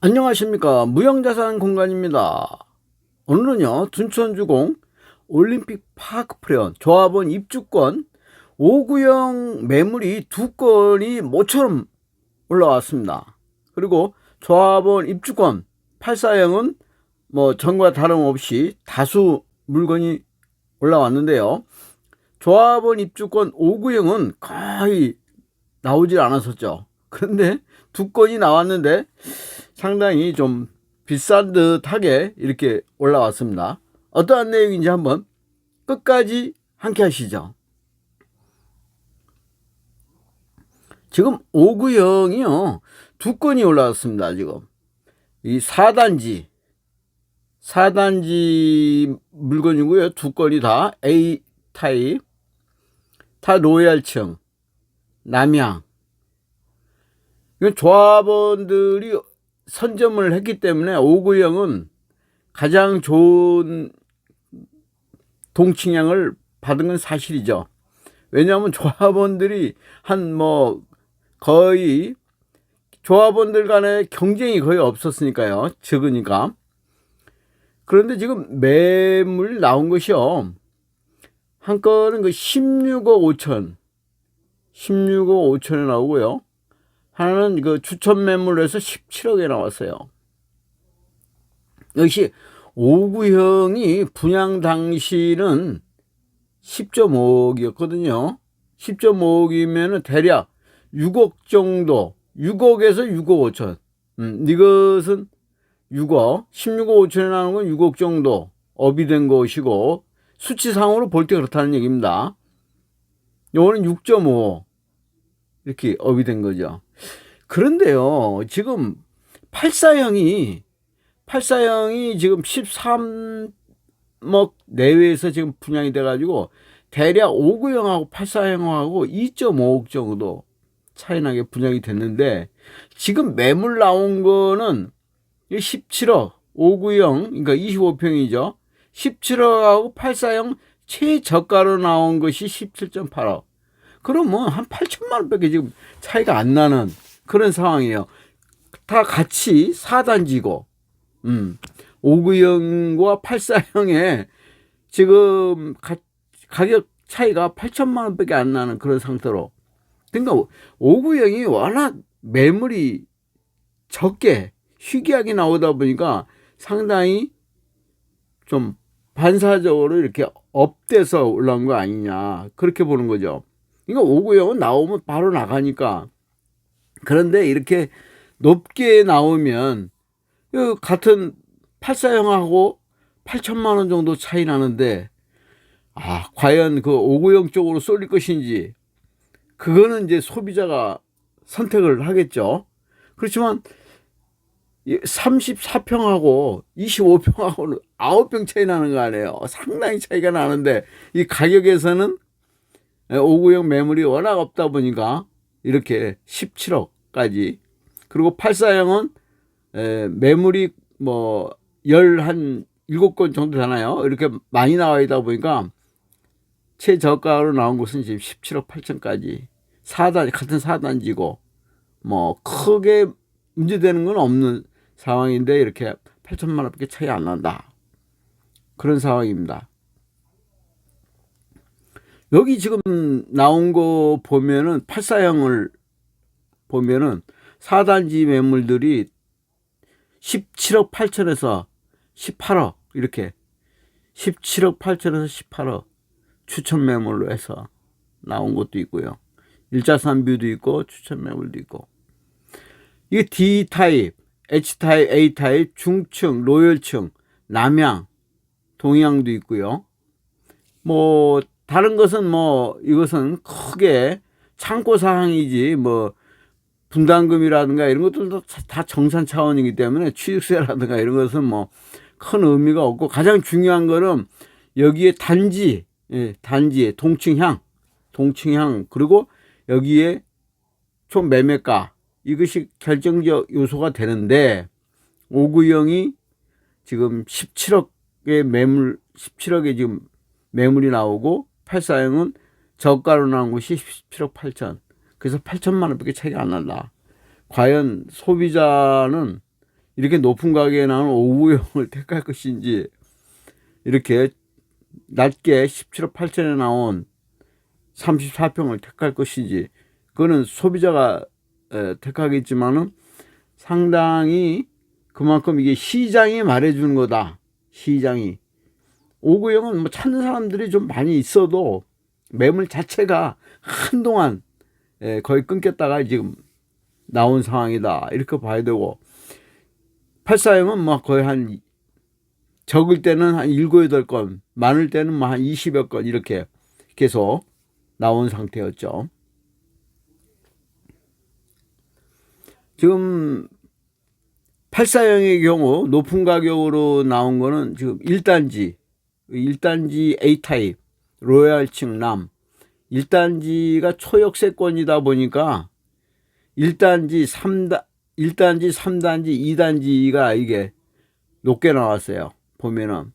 안녕하십니까. 무형자산 공간입니다. 오늘은요 둔천주공 올림픽 파크 프레온 조합원 입주권 5구형 매물이 2건이 모처럼 올라왔습니다. 그리고 조합원 입주권 84형은 뭐 전과 다름없이 다수 물건이 올라왔는데요. 조합원 입주권 5구형은 거의 나오질 않았었죠. 그런데 2건이 나왔는데 상당히 좀 비싼 듯하게 이렇게 올라왔습니다. 어떠한 내용인지 한번 끝까지 함께 하시죠. 지금 5구형이요 2건이 올라왔습니다. 지금 이 4단지 물건이고요. 2건이 다 A 타입, 다 로얄층, 남향. 이건 조합원들이 선점을 했기 때문에 5구형은 가장 좋은 동층향을 받은 건 사실이죠. 왜냐하면 조합원들이 거의 조합원들 간의 경쟁이 거의 없었으니까요. 적으니까. 그런데 지금 매물 나온 것이요. 한 건은 그 16억 5천. 16억 5천에 나오고요. 하나는 그 추천 매물로 해서 17억에 나왔어요. 역시 5구형이 분양 당시는 10.5억이었거든요. 10.5억이면 대략 6억 정도, 6억에서 6억 5천. 이것은 6억, 16억 5천에 나오는 건 6억 정도 업이 된 것이고, 수치상으로 볼 때 그렇다는 얘기입니다. 요거는 6.5억. 이렇게 업이 된 거죠. 그런데요, 지금 84형이 지금 13억 내외에서 지금 분양이 돼가지고 대략 5구형하고 84형하고 2.5억 정도 차이나게 분양이 됐는데, 지금 매물 나온 거는 17억 5구형, 그러니까 25평이죠. 17억하고 84형 최저가로 나온 것이 17.8억. 그러면 한 8천만 원밖에 지금 차이가 안 나는 그런 상황이에요. 다 같이 4단지고 5구형과 84형의 지금 가격 차이가 8천만 원밖에 안 나는 그런 상태로. 그러니까 5구형이 워낙 매물이 적게 희귀하게 나오다 보니까 상당히 좀 반사적으로 이렇게 업돼서 올라온 거 아니냐, 그렇게 보는 거죠. 그러니까 5구형은 나오면 바로 나가니까. 그런데 이렇게 높게 나오면 같은 84형하고 8천만 원 정도 차이 나는데, 과연 그 5구형 쪽으로 쏠릴 것인지, 그거는 이제 소비자가 선택을 하겠죠. 그렇지만 34평하고 25평하고는 9평 차이 나는 거 아니에요. 상당히 차이가 나는데, 이 가격에서는 5구형 매물이 워낙 없다 보니까 이렇게 17억까지. 그리고 84형은 매물이 뭐 17건 정도 되나요? 이렇게 많이 나와 있다 보니까 최저가로 나온 것은 지금 17억 8천까지. 같은 4단지고 뭐 크게 문제되는 건 없는 상황인데 이렇게 8천만 원밖에 차이 안 난다, 그런 상황입니다. 여기 지금 나온 거 보면은 84형을 보면은 4단지 매물들이 17억 8천에서 18억, 이렇게 17억 8천에서 18억 추천 매물로 해서 나온 것도 있고요. 일자산 뷰도 있고 추천 매물도 있고. 이게 D타입, H타입, A타입, 중층, 로열층, 남향, 동향도 있고요. 뭐 다른 것은 이것은 크게 창고 사항이지 분담금이라든가 이런 것들도 다 정산 차원이기 때문에 취득세라든가 이런 것은 큰 의미가 없고, 가장 중요한 거는 여기에 단지의 동층향, 그리고 여기에 총 매매가, 이것이 결정적 요소가 되는데, 5구형이 지금 17억에 지금 매물이 나오고, 84형은 저가로 나온 것이 17억 8천. 그래서 8천만 원밖에 차이가 안 난다. 과연 소비자는 이렇게 높은 가격에 나오는 5구형을 택할 것인지, 이렇게 낮게 17억 8천에 나온 34평을 택할 것인지, 그거는 소비자가 택하겠지만은 상당히 그만큼 이게 시장이 말해주는 거다. 시장이. 5구형은 뭐 찾는 사람들이 좀 많이 있어도 매물 자체가 한동안 거의 끊겼다가 지금 나온 상황이다. 이렇게 봐야 되고, 84형은 뭐 거의 한 적을 때는 한 7, 8건, 많을 때는 뭐 한 20여 건 이렇게 계속 나온 상태였죠. 지금 84형의 경우 높은 가격으로 나온 거는 지금 1단지 A타입, 로얄층 남, 1단지가 초역세권이다 보니까 1단지, 3단지, 2단지가 이게 높게 나왔어요. 보면은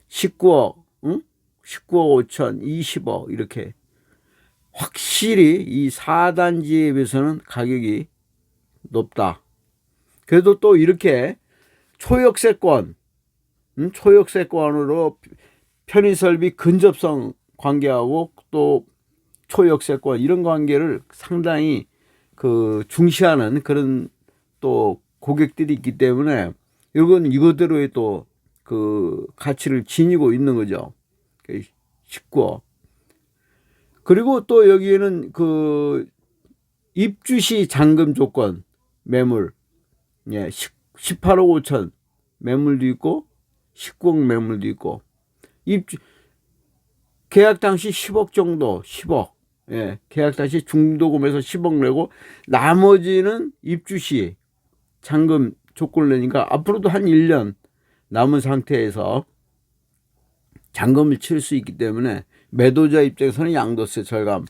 19억, 응? 19억 5천, 20억 이렇게. 확실히 이 4단지에 비해서는 가격이 높다. 그래도 또 이렇게 초역세권, 초역세권으로 편의설비 근접성 관계하고 또 초역세권 이런 관계를 상당히 중시하는 그런 또 고객들이 있기 때문에 이건 이거대로의 또 가치를 지니고 있는 거죠. 19억. 그리고 또 여기에는 입주시 잔금 조건 매물, 18억 5천 매물도 있고 19억 매물도 있고, 계약 당시 10억 정도, 10억. 계약 당시 중도금에서 10억 내고 나머지는 입주시 잔금 조건을 내니까 앞으로도 한 1년 남은 상태에서 잔금을 칠 수 있기 때문에 매도자 입장에서는 양도세 절감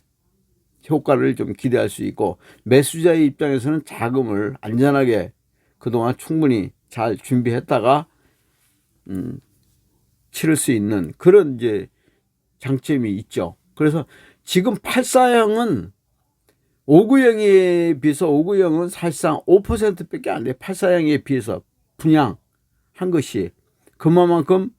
효과를 좀 기대할 수 있고, 매수자의 입장에서는 자금을 안전하게 그동안 충분히 잘 준비했다가 치를 수 있는 그런 이제 장점이 있죠. 그래서 지금 84형은 5구형에 비해서 5구형은 사실상 5%밖에 안 돼요. 84형에 비해서 분양한 것이. 그만큼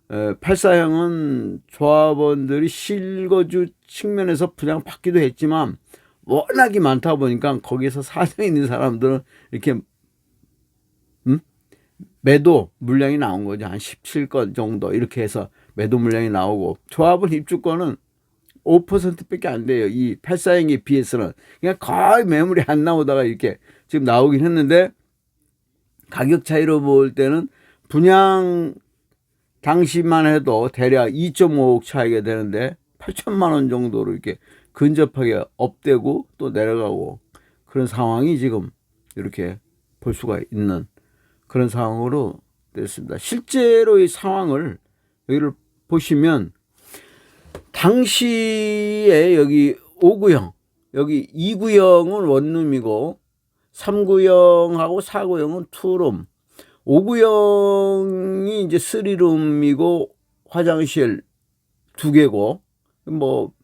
84형은 조합원들이 실거주 측면에서 분양받기도 했지만 워낙이 많다 보니까 거기서 사정이 있는 사람들은 이렇게 매도 물량이 나온 거죠. 한 17건 정도 이렇게 해서 매도 물량이 나오고, 조합원 입주권은 5%밖에 안 돼요. 이 84형에 비해서는. 그냥 거의 매물이 안 나오다가 이렇게 지금 나오긴 했는데, 가격 차이로 볼 때는 분양 당시만 해도 대략 2.5억 차이가 되는데 8천만 원 정도로 이렇게 근접하게 업되고 또 내려가고 그런 상황이 지금 이렇게 볼 수가 있는 그런 상황으로 됐습니다. 실제로 이 상황을 여기를 보시면 당시에 여기 5구형, 여기 2구형은 원룸이고 3구형하고 4구형은 투룸, 5구형이 이제 3룸이고 화장실 2개고 뭐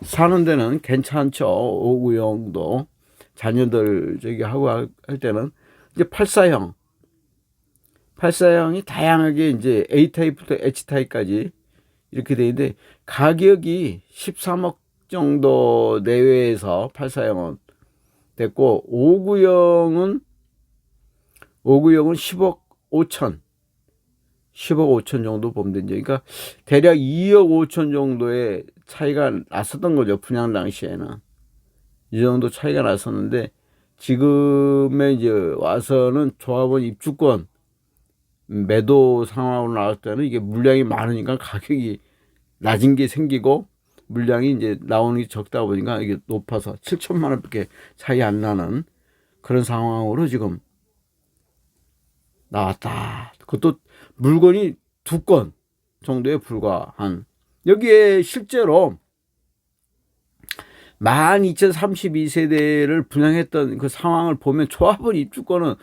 사는 데는 괜찮죠. 5구형도 자녀들 하고 할 때는. 이제 84형이 다양하게 이제 A타입부터 H타입까지 이렇게 돼 있는데 가격이 13억 정도 내외에서 84형은 됐고, 5구형은 10억 5천 정도 보면 되죠. 그러니까 대략 2억 5천 정도의 차이가 났었던 거죠. 분양 당시에는 이 정도 차이가 났었는데, 지금에 이제 와서는 조합원 입주권 매도 상황으로 나올 때는 이게 물량이 많으니까 가격이 낮은 게 생기고, 물량이 이제 나오는 게 적다 보니까 이게 높아서 7천만 원밖에 차이 안 나는 그런 상황으로 지금 나왔다. 그것도 물건이 2건 정도에 불과한. 여기에 실제로 12,032세대를 분양했던 그 상황을 보면 조합원 입주권은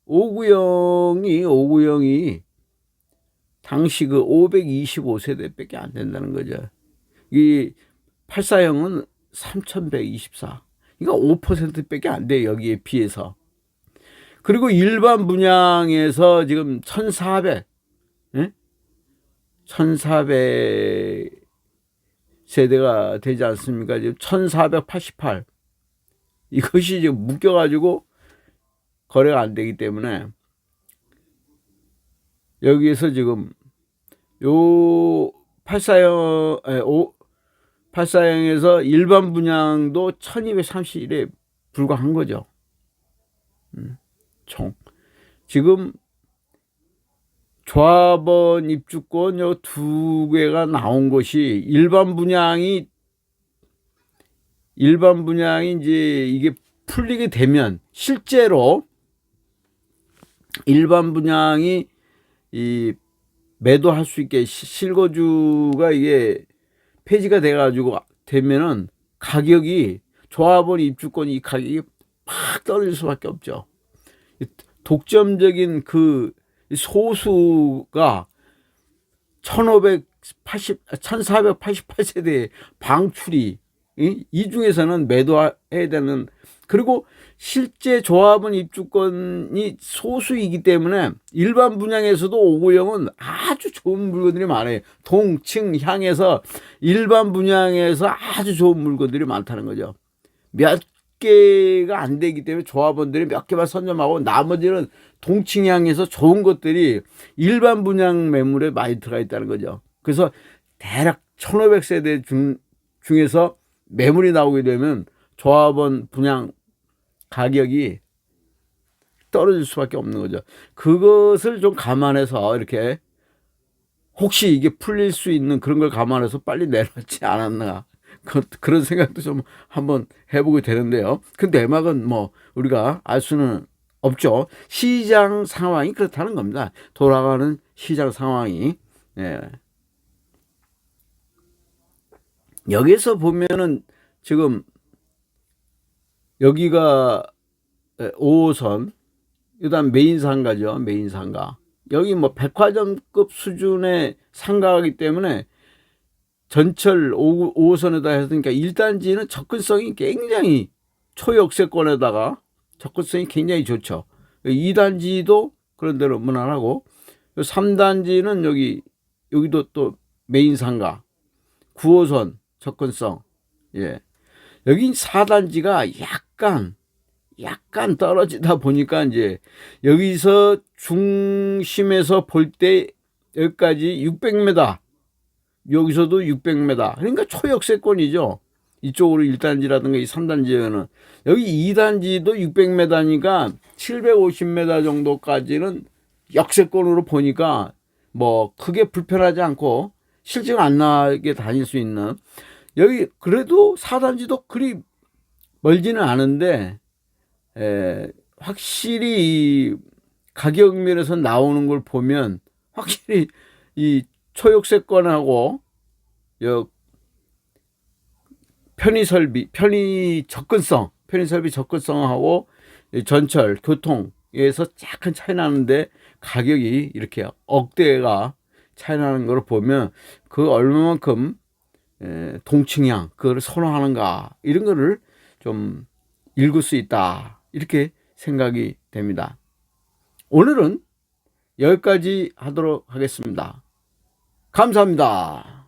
5구형이 당시 525세대밖에 안 된다는 거죠. 이 84형은 3,124. 그러니까 5%밖에 안 돼요. 여기에 비해서. 그리고 일반 분양에서 지금 1,400, 예? 1,400 세대가 되지 않습니까? 지금 1,488. 이것이 지금 묶여가지고 거래가 안 되기 때문에 여기에서 지금 요 84형에서 일반 분양도 1231에 불과한 거죠. 총. 지금 조합원 입주권 요 두 개가 나온 것이 일반 분양이 이제 이게 풀리게 되면 실제로 일반 분양이 이 매도할 수 있게 실거주가 이게 폐지가 돼가지고 되면은 가격이 조합원 입주권 이 가격이 팍 떨어질 수밖에 없죠. 독점적인 그 소수가 1488세대의 방출이 이 중에서는 매도해야 되는, 그리고 실제 조합원 입주권이 소수이기 때문에 일반 분양에서도 590은 아주 좋은 물건들이 많아요. 동층향에서 일반 분양에서 아주 좋은 물건들이 많다는 거죠. 몇 개가 안 되기 때문에 조합원들이 몇 개만 선점하고 나머지는 동층향에서 좋은 것들이 일반 분양 매물에 많이 들어가 있다는 거죠. 그래서 대략 1500세대 중에서 매물이 나오게 되면 조합원 분양 가격이 떨어질 수밖에 없는 거죠. 그것을 좀 감안해서 이렇게 혹시 이게 풀릴 수 있는 그런 걸 감안해서 빨리 내놓지 않았나, 그런 생각도 좀 한번 해보게 되는데요. 그 내막은 뭐 우리가 알 수는 없죠. 시장 상황이 그렇다는 겁니다. 돌아가는 시장 상황이. 예. 여기서 보면은 지금 여기가 5호선, 그다음 메인 상가죠. 메인 상가. 여기 뭐 백화점급 수준의 상가이기 때문에 전철 5호선에다 했으니까 1단지는 접근성이 굉장히, 초역세권에다가 접근성이 굉장히 좋죠. 2단지도 그런 대로 무난하고, 3단지는 여기도 또 메인 상가, 9호선 접근성. 예. 여기 4단지가 약간 떨어지다 보니까 이제 여기서 중심에서 볼 때 여기까지 600m, 여기서도 600m. 그러니까 초역세권이죠. 이쪽으로 1단지라든가 이 3단지에는. 여기 2단지도 600m니까 750m 정도까지는 역세권으로 보니까 뭐 크게 불편하지 않고 실증 안 나게 다닐 수 있는, 여기 그래도 4단지도 그리 멀지는 않은데 확실히 이 가격 면에서 나오는 걸 보면 확실히 이 초역세권하고 편의 접근성하고 전철 교통에서 약간 차이 나는데 가격이 이렇게 억대가 차이 나는 걸 보면 그 얼마만큼 동층향 그걸 선호하는가, 이런 거를 좀 읽을 수 있다, 이렇게 생각이 됩니다. 오늘은 여기까지 하도록 하겠습니다. 감사합니다.